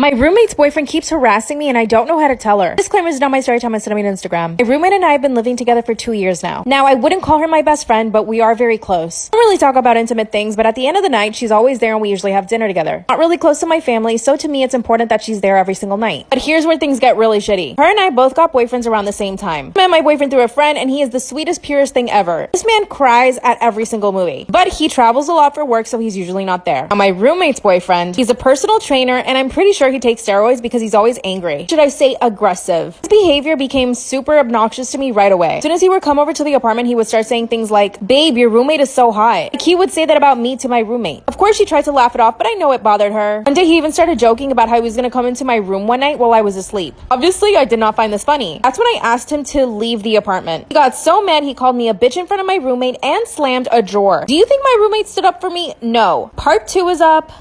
My roommate's boyfriend keeps harassing me and I don't know how to tell her. Disclaimer is not my story time on Instagram. My roommate and I have been living together for 2 years now. Now, I wouldn't call her my best friend, but we are very close. We don't really talk about intimate things, but at the end of the night, she's always there and we usually have dinner together. Not really close to my family, so to me, it's important that she's there every single night. But here's where things get really shitty. Her and I both got boyfriends around the same time. I met my boyfriend through a friend and he is the sweetest, purest thing ever. This man cries at every single movie, but he travels a lot for work, so he's usually not there. Now, my roommate's boyfriend, he's a personal trainer and I'm pretty sure he takes steroids because he's always angry. Should I say aggressive? His behavior became super obnoxious to me right away. As soon as he would come over to the apartment, he would start saying things like, "Babe, your roommate is so hot." Like he would say that about me to my roommate. Of course, she tried to laugh it off, but I know it bothered her. One day, he even started joking about how he was gonna come into my room one night while I was asleep. Obviously, I did not find this funny. That's when I asked him to leave the apartment. He got so mad, he called me a bitch in front of my roommate and slammed a drawer. Do you think my roommate stood up for me? No. Part 2 is up.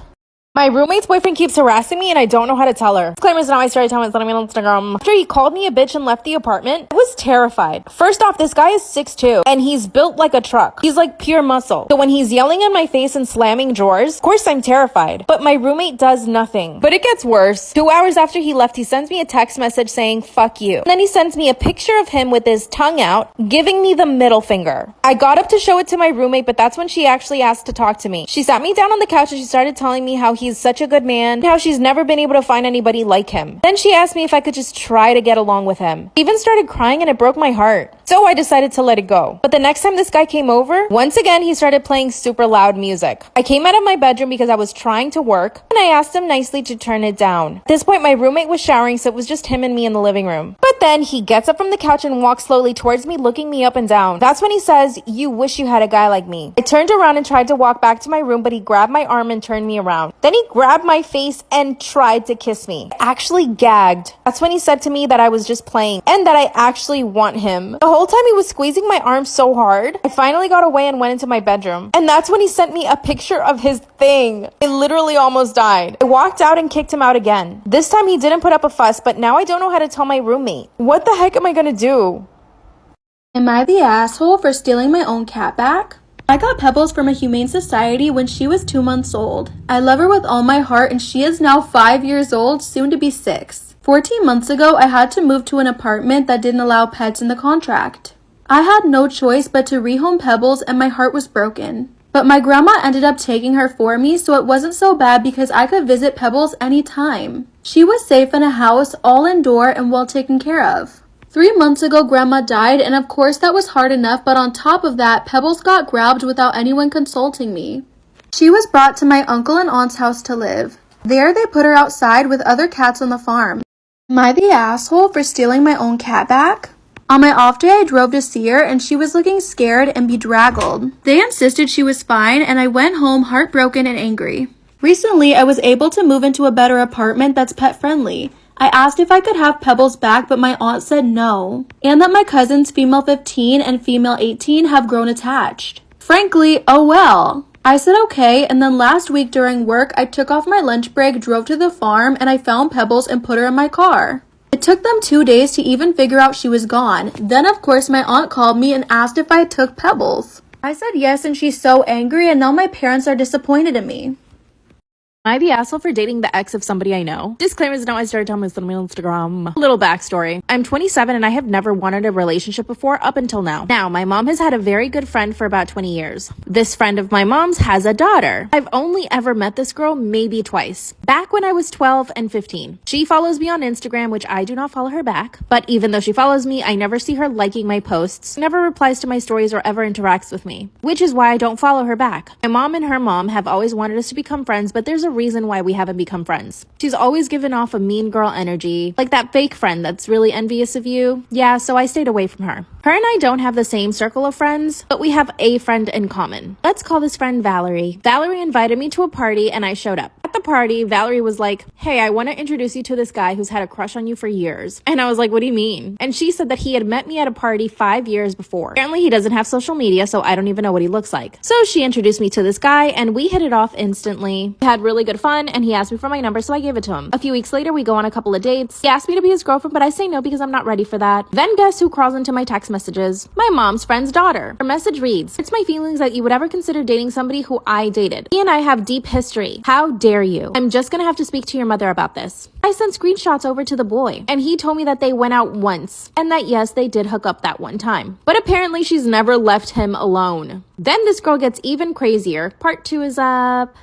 My roommate's boyfriend keeps harassing me and I don't know how to tell her. Disclaimer is not my story time on Instagram. After he called me a bitch and left the apartment, I was terrified. First off, this guy is 6'2" and he's built like a truck. He's like pure muscle. So when he's yelling in my face and slamming drawers, of course I'm terrified. But my roommate does nothing. But it gets worse. 2 hours after he left, he sends me a text message saying, "Fuck you." And then he sends me a picture of him with his tongue out, giving me the middle finger. I got up to show it to my roommate, but that's when she actually asked to talk to me. She sat me down on the couch and she started telling me how he's such a good man, how she's never been able to find anybody like him. Then she asked me if I could just try to get along with him. He even started crying and it broke my heart. So I decided to let it go. But the next time this guy came over, once again, he started playing super loud music. I came out of my bedroom because I was trying to work and I asked him nicely to turn it down. At this point, my roommate was showering, so it was just him and me in the living room. But then he gets up from the couch and walks slowly towards me, looking me up and down. That's when he says, "You wish you had a guy like me." I turned around and tried to walk back to my room, but he grabbed my arm and turned me around. Then he grabbed my face and tried to kiss me. I actually gagged. That's when he said to me that I was just playing and that I actually want him. The whole time he was squeezing my arm so hard, I finally got away and went into my bedroom. And that's when he sent me a picture of his thing. I literally almost died. I walked out and kicked him out again. This time he didn't put up a fuss, but now I don't know how to tell my roommate. What the heck am I gonna do? Am I the asshole for stealing my own cat back? I got Pebbles from a humane society when she was 2 months old. I love her with all my heart and she is now 5 years old, soon to be 6. 14 months ago, I had to move to an apartment that didn't allow pets in the contract. I had no choice but to rehome Pebbles and my heart was broken. But my grandma ended up taking her for me, so it wasn't so bad because I could visit Pebbles anytime. She was safe in a house, all indoor and well taken care of. 3 months ago, Grandma died, and of course that was hard enough, but on top of that, Pebbles got grabbed without anyone consulting me. She was brought to my uncle and aunt's house to live. There, they put her outside with other cats on the farm. Am I the asshole for stealing my own cat back? On my off day, I drove to see her, and she was looking scared and bedraggled. They insisted she was fine, and I went home heartbroken and angry. Recently, I was able to move into a better apartment that's pet-friendly. I asked if I could have Pebbles back, but my aunt said no, and that my cousins, female 15 and female 18, have grown attached. Frankly, oh well. I said okay, and then last week during work, I took off my lunch break, drove to the farm, and I found Pebbles and put her in my car. It took them 2 days to even figure out she was gone. Then, of course, my aunt called me and asked if I took Pebbles. I said yes, and she's so angry, and now my parents are disappointed in me. Am I the asshole for dating the ex of somebody I know? Disclaimer is not my story time on Instagram. Little backstory. I'm 27 and I have never wanted a relationship before up until now. Now, my mom has had a very good friend for about 20 years. This friend of my mom's has a daughter. I've only ever met this girl maybe twice. Back when I was 12 and 15. She follows me on Instagram, which I do not follow her back. But even though she follows me, I never see her liking my posts, never replies to my stories or ever interacts with me. Which is why I don't follow her back. My mom and her mom have always wanted us to become friends, but there's a reason why we haven't become friends. She's always given off a mean girl energy, like that fake friend that's really envious of you. Yeah, so I stayed away from her. Her and I don't have the same circle of friends, but we have a friend in common. Let's call this friend Valerie. Valerie invited me to a party and I showed up. At the party, Valerie was like, "Hey, I want to introduce you to this guy who's had a crush on you for years." And I was like, "What do you mean?" And she said that he had met me at a party 5 years before. Apparently he doesn't have social media, so I don't even know what he looks like. So she introduced me to this guy and we hit it off instantly. We had really good fun and he asked me for my number, so I gave it to him. A few weeks later, we go on a couple of dates. He asked me to be his girlfriend, but I say no because I'm not ready for that. Then guess who crawls into my text messages? My mom's friend's daughter. Her message reads, "It's my feelings that you would ever consider dating somebody who I dated. He and I have deep history. How dare dare you? I'm just gonna have to speak to your mother about this. I sent screenshots over to the boy, and he told me that they went out once, and that yes, they did hook up that one time. But apparently she's never left him alone. Then this girl gets even crazier. Part 2 is up.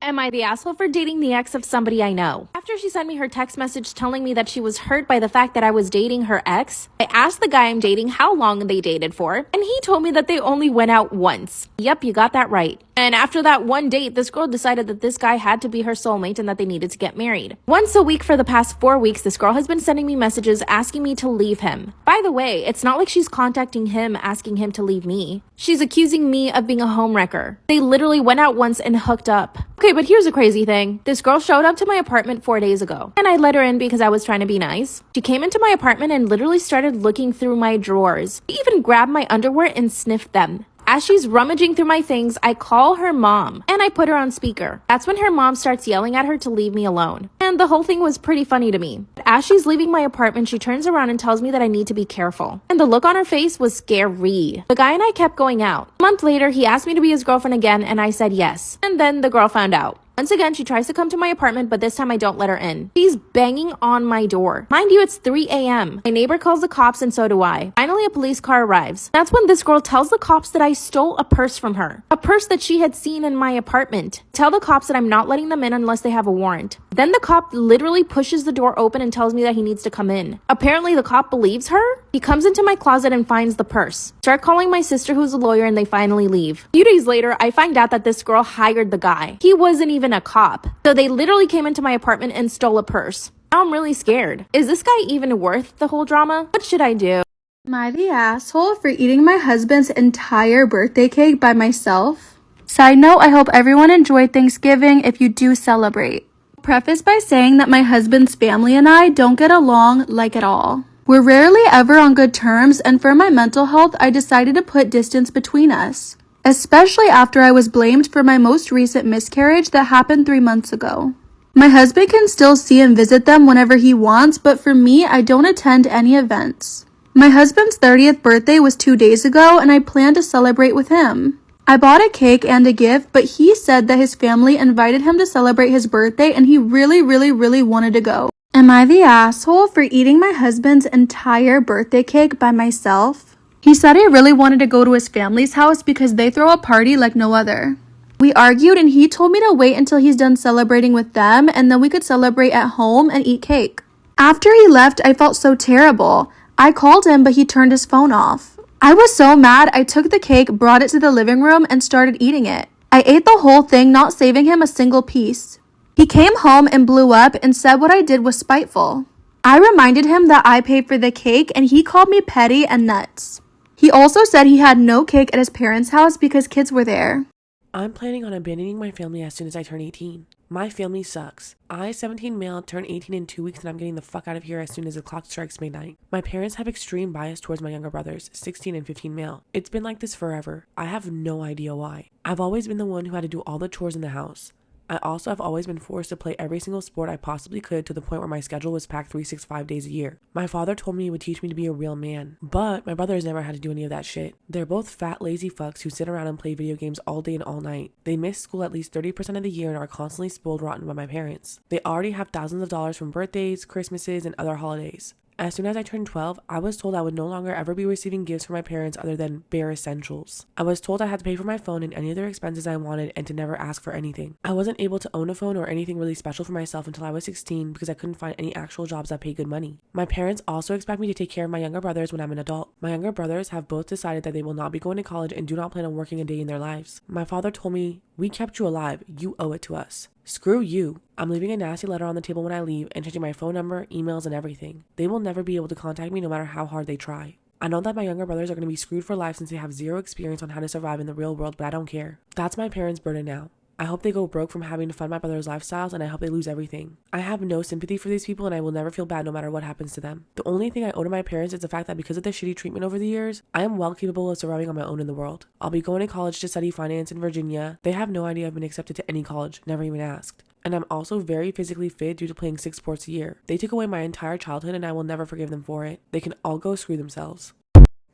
Am I the asshole for dating the ex of somebody I know? After she sent me her text message telling me that she was hurt by the fact that I was dating her ex, I asked the guy I'm dating how long they dated for, and he told me that they only went out once. Yep, you got that right. And after that one date, this girl decided that this guy had to be her soulmate and that they needed to get married. Once a week for the past 4 weeks, this girl has been sending me messages asking me to leave him. By the way, it's not like she's contacting him asking him to leave me. She's accusing me of being a homewrecker. They literally went out once and hooked up. Okay, but here's a crazy thing. This girl showed up to my apartment 4 days ago, and I let her in because I was trying to be nice. She came into my apartment and literally started looking through my drawers. She even grabbed my underwear and sniffed them. As she's rummaging through my things, I call her mom, and I put her on speaker. That's when her mom starts yelling at her to leave me alone. And the whole thing was pretty funny to me. As she's leaving my apartment, she turns around and tells me that I need to be careful. And the look on her face was scary. The guy and I kept going out. A month later, he asked me to be his girlfriend again, and I said yes. And then the girl found out. Once again, she tries to come to my apartment, but this time I don't let her in. She's banging on my door. Mind you, it's 3 a.m. My neighbor calls the cops and so do I. Finally, a police car arrives. That's when this girl tells the cops that I stole a purse from her. A purse that she had seen in my apartment. Tell the cops that I'm not letting them in unless they have a warrant. Then the cop literally pushes the door open and tells me that he needs to come in. Apparently, the cop believes her. He comes into my closet and finds the purse. Start calling my sister who's a lawyer and they finally leave. A few days later, I find out that this girl hired the guy. He wasn't even a cop. So they literally came into my apartment and stole a purse. Now I'm really scared. Is this guy even worth the whole drama? What should I do? Am I the asshole for eating my husband's entire birthday cake by myself? Side note, I hope everyone enjoyed Thanksgiving if you do celebrate. Preface by saying that my husband's family and I don't get along like at all. We're rarely ever on good terms, and for my mental health, I decided to put distance between us. Especially after I was blamed for my most recent miscarriage that happened 3 months ago. My husband can still see and visit them whenever he wants, but for me, I don't attend any events. My husband's 30th birthday was 2 days ago, and I plan to celebrate with him. I bought a cake and a gift, but he said that his family invited him to celebrate his birthday and he really wanted to go. Am I the asshole for eating my husband's entire birthday cake by myself? He said he really wanted to go to his family's house because they throw a party like no other. We argued and he told me to wait until he's done celebrating with them and then we could celebrate at home and eat cake. After he left, I felt so terrible. I called him, but he turned his phone off. I was so mad, I took the cake, brought it to the living room, and started eating it. I ate the whole thing, not saving him a single piece. He came home and blew up and said what I did was spiteful. I reminded him that I paid for the cake and he called me petty and nuts. He also said he had no cake at his parents' house because kids were there. I'm planning on abandoning my family as soon as I turn 18. My family sucks. I, 17 male, turn 18 in 2 weeks and I'm getting the fuck out of here as soon as the clock strikes midnight. My parents have extreme bias towards my younger brothers, 16 and 15 male. It's been like this forever. I have no idea why. I've always been the one who had to do all the chores in the house. I also have always been forced to play every single sport I possibly could to the point where my schedule was packed 365 days a year. My father told me he would teach me to be a real man, but my brothers never had to do any of that shit. They're both fat, lazy fucks who sit around and play video games all day and all night. They miss school at least 30% of the year and are constantly spoiled rotten by my parents. They already have thousands of dollars from birthdays, Christmases, and other holidays. As soon as I turned 12, I was told I would no longer ever be receiving gifts from my parents other than bare essentials. I was told I had to pay for my phone and any other expenses I wanted and to never ask for anything. I wasn't able to own a phone or anything really special for myself until I was 16 because I couldn't find any actual jobs that paid good money. My parents also expect me to take care of my younger brothers when I'm an adult. My younger brothers have both decided that they will not be going to college and do not plan on working a day in their lives. My father told me, "We kept you alive, you owe it to us." Screw you. I'm leaving a nasty letter on the table when I leave and changing my phone number, emails, and everything. They will never be able to contact me no matter how hard they try. I know that my younger brothers are going to be screwed for life since they have zero experience on how to survive in the real world, but I don't care. That's my parents' burden now. I hope they go broke from having to fund my brother's lifestyles, and I hope they lose everything. I have no sympathy for these people, and I will never feel bad no matter what happens to them. The only thing I owe to my parents is the fact that because of the shitty treatment over the years, I am well capable of surviving on my own in the world. I'll be going to college to study finance in Virginia. They have no idea I've been accepted to any college, never even asked. And I'm also very physically fit due to playing 6 sports a year. They took away my entire childhood and I will never forgive them for it. They can all go screw themselves.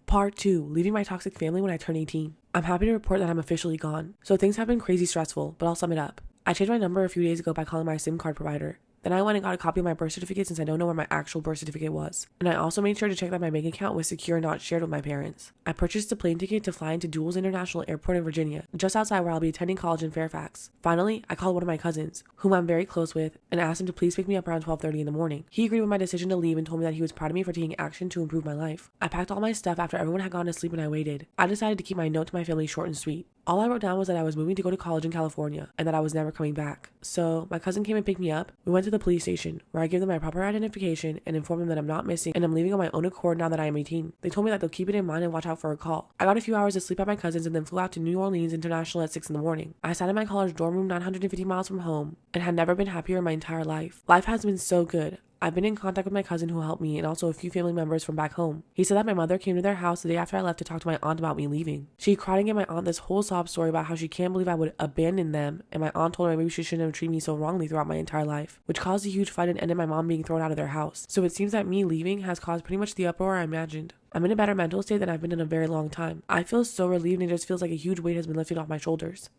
Part 2. Leaving my toxic family when I turn 18. I'm happy to report that I'm officially gone. So things have been crazy stressful, but I'll sum it up. I changed my number a few days ago by calling my SIM card provider. Then I went and got a copy of my birth certificate since I don't know where my actual birth certificate was. And I also made sure to check that my bank account was secure and not shared with my parents. I purchased a plane ticket to fly into Dulles International Airport in Virginia, just outside where I'll be attending college in Fairfax. Finally, I called one of my cousins, whom I'm very close with, and asked him to please pick me up around 12:30 in the morning. He agreed with my decision to leave and told me that he was proud of me for taking action to improve my life. I packed all my stuff after everyone had gone to sleep and I waited. I decided to keep my note to my family short and sweet. All I wrote down was that I was moving to go to college in California and that I was never coming back. So my cousin came and picked me up. We went to the police station where I gave them my proper identification and informed them that I'm not missing and I'm leaving on my own accord now that I am 18. They told me that they'll keep it in mind and watch out for a call. I got a few hours of sleep at my cousin's and then flew out to New Orleans International at 6 in the morning. I sat in my college dorm room 950 miles from home and had never been happier in my entire life. Life has been so good. I've been in contact with my cousin who helped me and also a few family members from back home. He said that my mother came to their house the day after I left to talk to my aunt about me leaving. She cried and gave my aunt this whole sob story about how she can't believe I would abandon them, and my aunt told her maybe she shouldn't have treated me so wrongly throughout my entire life, which caused a huge fight and ended my mom being thrown out of their house. So it seems that me leaving has caused pretty much the uproar I imagined. I'm in a better mental state than I've been in a very long time. I feel so relieved and it just feels like a huge weight has been lifted off my shoulders.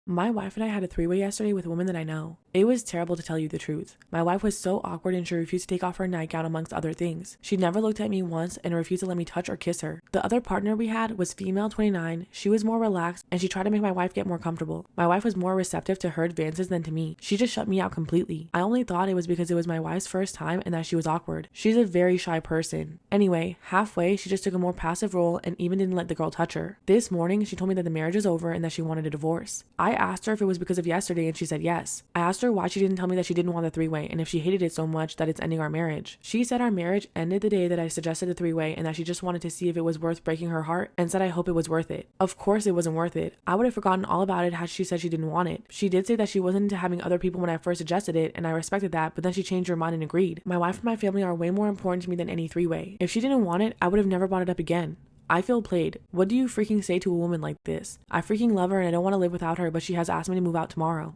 My wife and I had a three-way yesterday with a woman that I know. It was terrible to tell you the truth. My wife was so awkward and she refused to take off her nightgown amongst other things. She never looked at me once and refused to let me touch or kiss her. The other partner we had was female 29. She was more relaxed and she tried to make my wife get more comfortable. My wife was more receptive to her advances than to me. She just shut me out completely. I only thought it was because it was my wife's first time and that she was awkward. She's a very shy person. Anyway, halfway she just took a more passive role and even didn't let the girl touch her. This morning she told me that the marriage was over and that she wanted a divorce. I asked her if it was because of yesterday and she said yes. I asked her why she didn't tell me that she didn't want the three-way and if she hated it so much that it's ending our marriage. She said our marriage ended the day that I suggested the three-way and that she just wanted to see if it was worth breaking her heart and said I hope it was worth it. Of course it wasn't worth it. I would have forgotten all about it had she said she didn't want it. She did say that she wasn't into having other people when I first suggested it and I respected that, but then she changed her mind and agreed. My wife and my family are way more important to me than any three-way. If she didn't want it, I would have never brought it up again. I feel played. What do you freaking say to a woman like this? I freaking love her and I don't want to live without her, but she has asked me to move out tomorrow.